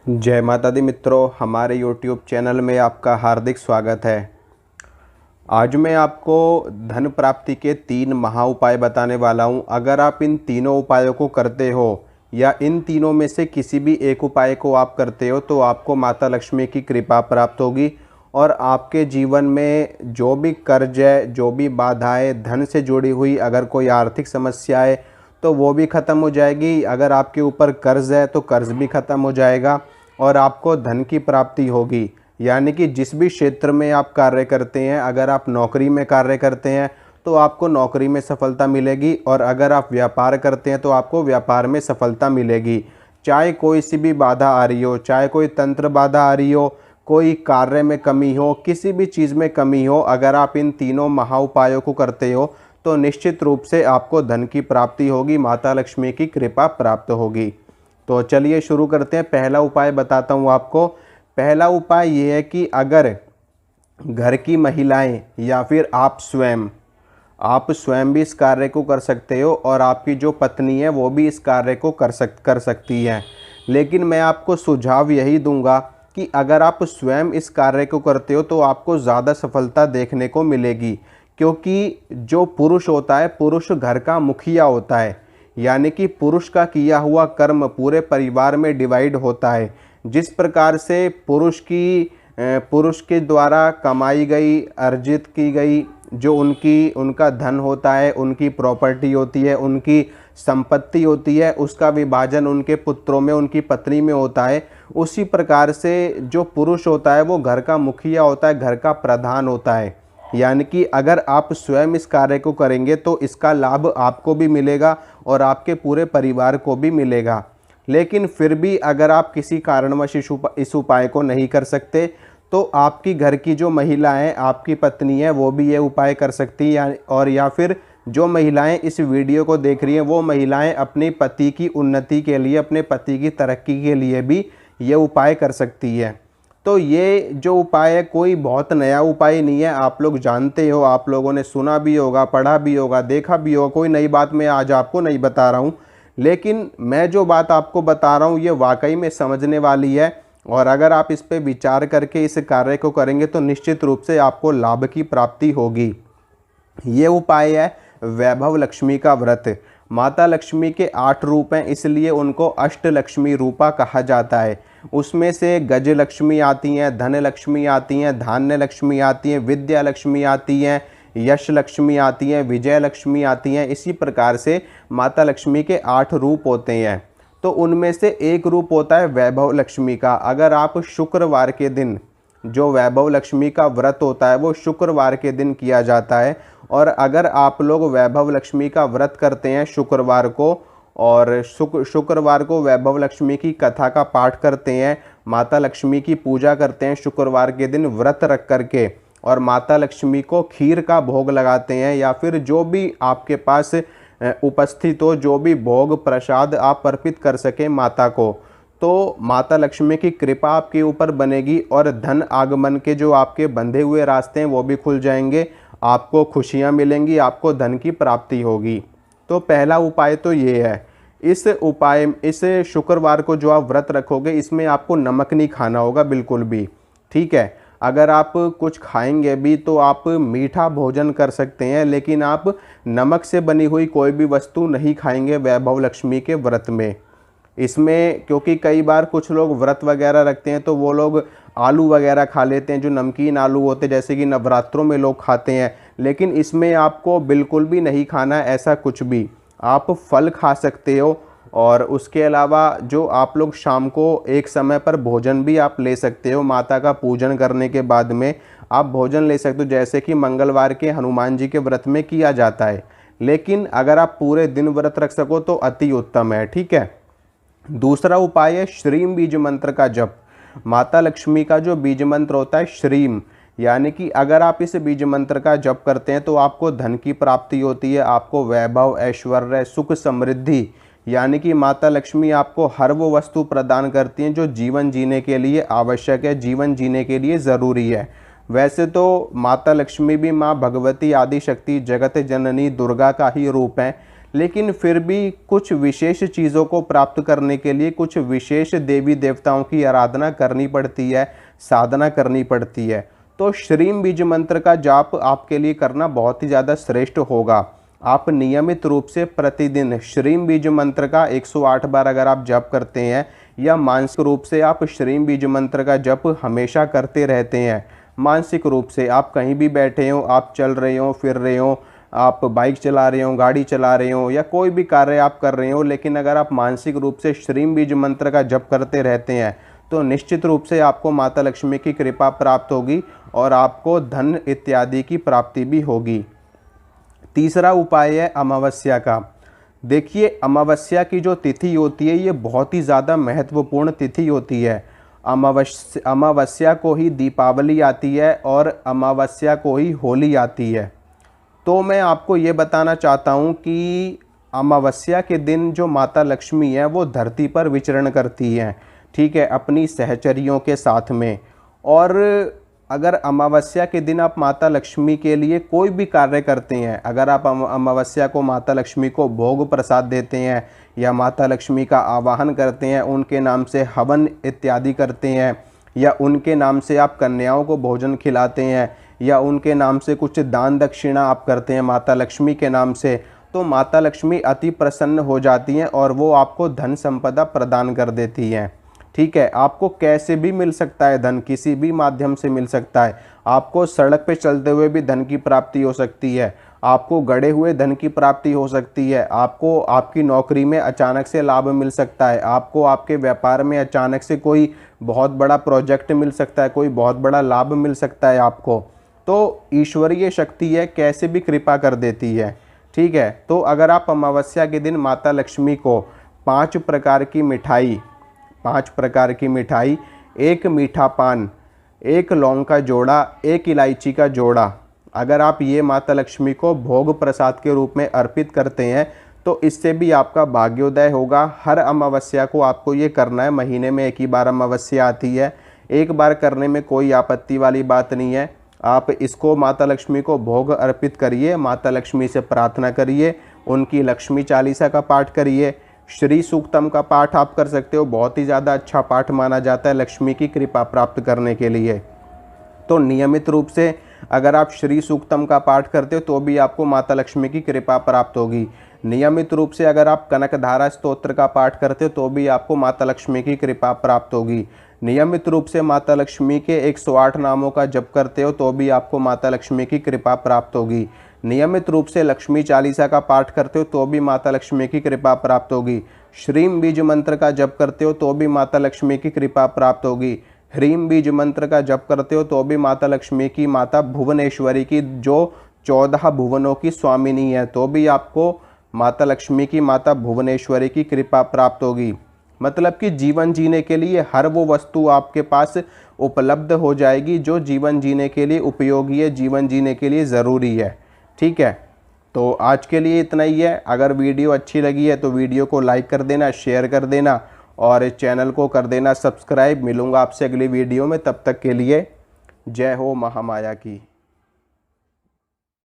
जय माता दी मित्रों, हमारे YouTube चैनल में आपका हार्दिक स्वागत है। आज मैं आपको धन प्राप्ति के 3 महा उपाय बताने वाला हूं। अगर आप इन तीनों उपायों को करते हो या इन तीनों में से किसी भी एक उपाय को आप करते हो तो आपको माता लक्ष्मी की कृपा प्राप्त होगी और आपके जीवन में जो भी कर्ज है, जो भी बाधाएं, धन से जुड़ी हुई अगर कोई आर्थिक समस्या है तो वो भी ख़त्म हो जाएगी। अगर आपके ऊपर कर्ज है तो कर्ज भी ख़त्म हो जाएगा और आपको धन की प्राप्ति होगी। यानी कि जिस भी क्षेत्र में आप कार्य करते हैं, अगर आप नौकरी में कार्य करते हैं तो आपको नौकरी में सफलता मिलेगी और अगर आप व्यापार करते हैं तो आपको व्यापार में सफलता मिलेगी। चाहे कोई सी भी बाधा आ रही हो, चाहे कोई तंत्र बाधा आ रही हो, कोई कार्य में कमी हो, किसी भी चीज़ में कमी हो, अगर आप इन तीनों महा उपायों को करते हो तो निश्चित रूप से आपको धन की प्राप्ति होगी, माता लक्ष्मी की कृपा प्राप्त होगी। तो चलिए शुरू करते हैं। पहला उपाय बताता हूँ आपको। पहला उपाय ये है कि अगर घर की महिलाएं या फिर आप स्वयं भी इस कार्य को कर सकते हो और आपकी जो पत्नी है वो भी इस कार्य को कर सकती है। लेकिन मैं आपको सुझाव यही दूंगा कि अगर आप स्वयं इस कार्य को करते हो तो आपको ज़्यादा सफलता देखने को मिलेगी, क्योंकि जो पुरुष होता है, पुरुष घर का मुखिया होता है। यानी कि पुरुष का किया हुआ कर्म पूरे परिवार में डिवाइड होता है। जिस प्रकार से पुरुष के द्वारा कमाई गई, अर्जित की गई जो उनका धन होता है, उनकी प्रॉपर्टी होती है, उनकी संपत्ति होती है, उसका विभाजन उनके पुत्रों में, उनकी पत्नी में होता है। उसी प्रकार से जो पुरुष होता है वो घर का मुखिया होता है, घर का प्रधान होता है। यानी कि अगर आप स्वयं इस कार्य को करेंगे तो इसका लाभ आपको भी मिलेगा और आपके पूरे परिवार को भी मिलेगा। लेकिन फिर भी अगर आप किसी कारणवश इस उपाय को नहीं कर सकते तो आपकी घर की जो महिलाएं, आपकी पत्नी है, वो भी ये उपाय कर सकती हैं। या फिर जो महिलाएं इस वीडियो को देख रही हैं वो महिलाएं अपने पति की उन्नति के लिए, अपने पति की तरक्की के लिए भी ये उपाय कर सकती है। तो ये जो उपाय है कोई बहुत नया उपाय नहीं है, आप लोग जानते हो, आप लोगों ने सुना भी होगा, पढ़ा भी होगा, देखा भी होगा। कोई नई बात मैं आज आपको नहीं बता रहा हूँ, लेकिन मैं जो बात आपको बता रहा हूँ ये वाकई में समझने वाली है और अगर आप इस पे विचार करके इस कार्य को करेंगे तो निश्चित रूप से आपको लाभ की प्राप्ति होगी। ये उपाय है वैभव लक्ष्मी का व्रत। माता लक्ष्मी के 8 रूप हैं, इसलिए उनको अष्टलक्ष्मी रूपा कहा जाता है। उसमें से गज लक्ष्मी आती हैं, धन लक्ष्मी आती हैं, धान्य लक्ष्मी आती हैं, विद्या लक्ष्मी आती हैं, यश लक्ष्मी आती हैं, विजय लक्ष्मी आती हैं। इसी प्रकार से माता लक्ष्मी के 8 रूप होते हैं। तो उनमें से एक रूप होता है वैभव लक्ष्मी का। अगर आप शुक्रवार के दिन, जो वैभव लक्ष्मी का व्रत होता है वो शुक्रवार के दिन किया जाता है, और अगर आप लोग वैभव लक्ष्मी का व्रत करते हैं शुक्रवार को और शुक्रवार को वैभव लक्ष्मी की कथा का पाठ करते हैं, माता लक्ष्मी की पूजा करते हैं शुक्रवार के दिन व्रत रख करके, और माता लक्ष्मी को खीर का भोग लगाते हैं या फिर जो भी आपके पास उपस्थित हो, जो भी भोग प्रसाद आप अर्पित कर सकें माता को, तो माता लक्ष्मी की कृपा आपके ऊपर बनेगी और धन आगमन के जो आपके बंधे हुए रास्ते हैं वो भी खुल जाएंगे, आपको खुशियां मिलेंगी, आपको धन की प्राप्ति होगी। तो पहला उपाय तो ये है। इस शुक्रवार को जो आप व्रत रखोगे इसमें आपको नमक नहीं खाना होगा बिल्कुल भी, ठीक है। अगर आप कुछ खाएंगे भी तो आप मीठा भोजन कर सकते हैं, लेकिन आप नमक से बनी हुई कोई भी वस्तु नहीं खाएंगे वैभव लक्ष्मी के व्रत में। इसमें क्योंकि कई बार कुछ लोग व्रत वगैरह रखते हैं तो वो लोग आलू वगैरह खा लेते हैं, जो नमकीन आलू होते हैं, जैसे कि नवरात्रों में लोग खाते हैं। लेकिन इसमें आपको बिल्कुल भी नहीं खाना है ऐसा कुछ भी। आप फल खा सकते हो और उसके अलावा जो आप लोग शाम को एक समय पर भोजन भी आप ले सकते हो। माता का पूजन करने के बाद में आप भोजन ले सकते हो, जैसे कि मंगलवार के हनुमान जी के व्रत में किया जाता है। लेकिन अगर आप पूरे दिन व्रत रख सको तो अति उत्तम है, ठीक है। दूसरा उपाय है श्रीम बीज मंत्र का जप। माता लक्ष्मी का जो बीज मंत्र होता है श्रीम, यानी कि अगर आप इस बीज मंत्र का जप करते हैं तो आपको धन की प्राप्ति होती है, आपको वैभव, ऐश्वर्य, सुख, समृद्धि, यानी कि माता लक्ष्मी आपको हर वो वस्तु प्रदान करती हैं जो जीवन जीने के लिए आवश्यक है, जीवन जीने के लिए ज़रूरी है। वैसे तो माता लक्ष्मी भी माँ भगवती, आदि शक्ति, जगत जननी दुर्गा का ही रूप है, लेकिन फिर भी कुछ विशेष चीज़ों को प्राप्त करने के लिए कुछ विशेष देवी देवताओं की आराधना करनी पड़ती है, साधना करनी पड़ती है। तो श्रीम बीज मंत्र का जाप आपके लिए करना बहुत ही ज़्यादा श्रेष्ठ होगा। आप नियमित रूप से प्रतिदिन श्रीम बीज मंत्र का 108 बार अगर आप जप करते हैं, या मानसिक रूप से आप श्रीम बीज मंत्र का जप हमेशा करते रहते हैं, मानसिक रूप से आप कहीं भी बैठे हो, आप चल रहे हो, फिर रहे हो, आप बाइक चला रहे हो, गाड़ी चला रहे हो, या कोई भी कार्य आप कर रहे हो, लेकिन अगर आप मानसिक रूप से श्रीम बीज मंत्र का जप करते रहते हैं तो निश्चित रूप से आपको माता लक्ष्मी की कृपा प्राप्त होगी और आपको धन इत्यादि की प्राप्ति भी होगी। तीसरा उपाय है अमावस्या का। देखिए, अमावस्या की जो तिथि होती है ये बहुत ही ज़्यादा महत्वपूर्ण तिथि होती है। अमावस्या को ही दीपावली आती है और अमावस्या को ही होली आती है। तो मैं आपको ये बताना चाहता हूँ कि अमावस्या के दिन जो माता लक्ष्मी है वो धरती पर विचरण करती हैं, ठीक है, अपनी सहचरियों के साथ में। और अगर अमावस्या के दिन आप माता लक्ष्मी के लिए कोई भी कार्य करते हैं, अगर आप अमावस्या को माता लक्ष्मी को भोग प्रसाद देते हैं या माता लक्ष्मी का आवाहन करते हैं, उनके नाम से हवन इत्यादि करते हैं, या उनके नाम से आप कन्याओं को भोजन खिलाते हैं, या उनके नाम से कुछ दान दक्षिणा आप करते हैं माता लक्ष्मी के नाम से, तो माता लक्ष्मी अति प्रसन्न हो जाती हैं और वो आपको धन संपदा प्रदान कर देती हैं। ठीक है, आपको कैसे भी मिल सकता है धन, किसी भी माध्यम से मिल सकता है। आपको सड़क पे चलते हुए भी धन की प्राप्ति हो सकती है, आपको गड़े हुए धन की प्राप्ति हो सकती है, आपको आपकी नौकरी में अचानक से लाभ मिल सकता है, आपको आपके व्यापार में अचानक से कोई बहुत बड़ा प्रोजेक्ट मिल सकता है, कोई बहुत बड़ा लाभ मिल सकता है आपको। तो ईश्वरीय शक्ति है, कैसे भी कृपा कर देती है। ठीक है, तो अगर आप अमावस्या के दिन माता लक्ष्मी को 5 प्रकार की मिठाई, 1 मीठा पान, 1 लौंग का जोड़ा, 1 इलायची का जोड़ा, अगर आप ये माता लक्ष्मी को भोग प्रसाद के रूप में अर्पित करते हैं तो इससे भी आपका भाग्योदय होगा। हर अमावस्या को आपको ये करना है, महीने में 1 ही बार अमावस्या आती है, 1 बार करने में कोई आपत्ति वाली बात नहीं है। आप इसको माता लक्ष्मी को भोग अर्पित करिए, माता लक्ष्मी से प्रार्थना करिए, उनकी लक्ष्मी चालीसा का पाठ करिए, श्री सूक्तम का पाठ आप कर सकते हो, बहुत ही ज़्यादा अच्छा पाठ माना जाता है लक्ष्मी की कृपा प्राप्त करने के लिए। तो नियमित रूप से अगर आप श्री सूक्तम का पाठ करते हो तो भी आपको माता लक्ष्मी की कृपा प्राप्त होगी। नियमित रूप से अगर आप कनकधारा स्तोत्र का पाठ करते हो तो भी आपको माता लक्ष्मी की कृपा प्राप्त होगी। नियमित रूप से माता लक्ष्मी के 108 नामों का जप करते हो तो भी आपको माता लक्ष्मी की कृपा प्राप्त होगी। नियमित रूप से लक्ष्मी चालीसा का पाठ करते हो तो भी माता लक्ष्मी की कृपा प्राप्त होगी। श्रीम बीज मंत्र का जप करते हो तो भी माता लक्ष्मी की कृपा प्राप्त होगी। ह्रीम बीज मंत्र का जप करते हो तो भी माता लक्ष्मी की, माता भुवनेश्वरी की, जो 14 भुवनों की स्वामिनी है, तो भी आपको माता लक्ष्मी की, माता भुवनेश्वरी की कृपा प्राप्त होगी। मतलब कि जीवन जीने के लिए हर वो वस्तु आपके पास उपलब्ध हो जाएगी जो जीवन जीने के लिए उपयोगी है, जीवन जीने के लिए ज़रूरी है। ठीक है, तो आज के लिए इतना ही है। अगर वीडियो अच्छी लगी है तो वीडियो को लाइक कर देना, शेयर कर देना और चैनल को कर देना सब्सक्राइब। मिलूँगा आपसे अगली वीडियो में, तब तक के लिए जय हो महामाया की।